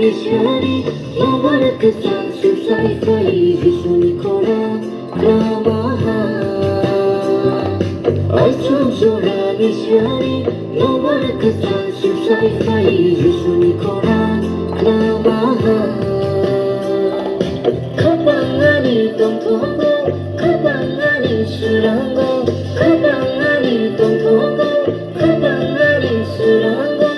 Shari, Mubarak Sansu Saifai Vishuni Kora Kramaha Aishun Shurani Shari, Mubarak Sansu Saifai Vishuni Kora Kramaha Kabangani Tontongo, Kabangani Surango, Kabangani Tontongo, Kabangani Surango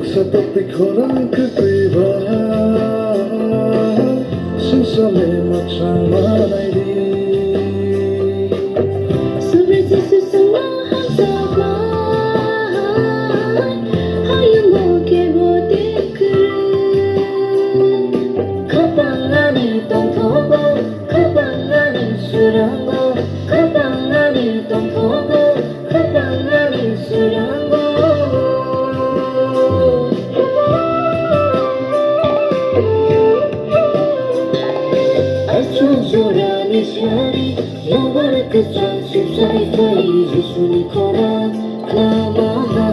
Seperti korang ketiba Sesale macam mana ini Seperti sesama sahabat Hayung ke bodeku Kabangani tontobo Kabangani surango Kabangani tontobo Kabangani surango Shurani Shari, Mubarak Sansu Saifai Vishuni Kora Kramaha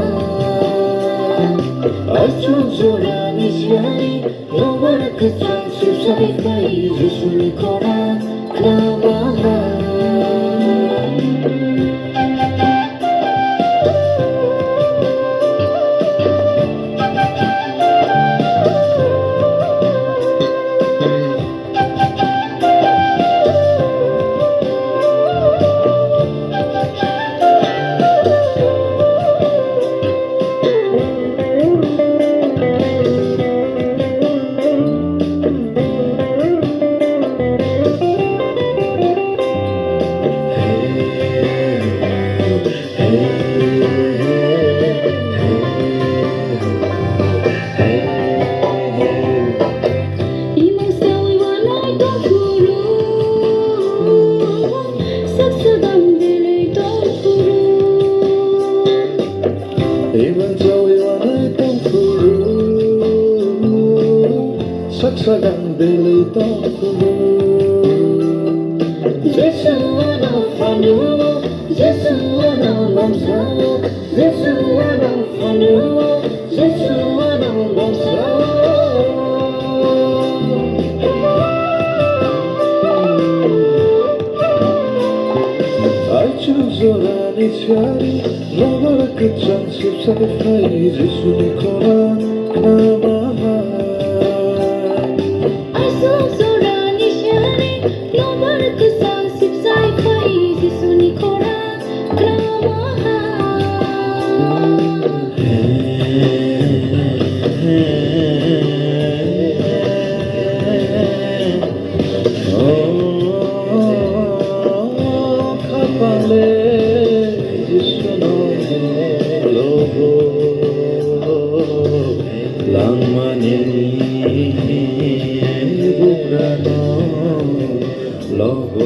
Aishun Shurani Shari, Mubarak Sansu Saifai Vishuni Kora Kramaha Iban jawi wanai tongkuru Saksagan beli tongkuru Yesu wana fanu, Yesu wana bangsa, Yesu wana fanu, Yesu wana bangsa. I choose Zorani Shari, Mubarak Sansu Saifai Vishuni Kora Kramaha Aishun Shurani Shari, Mubarak Sansu Saifai Vishuni Kora Kramaha Kapale Vishnu Logo Lamani Burano Logo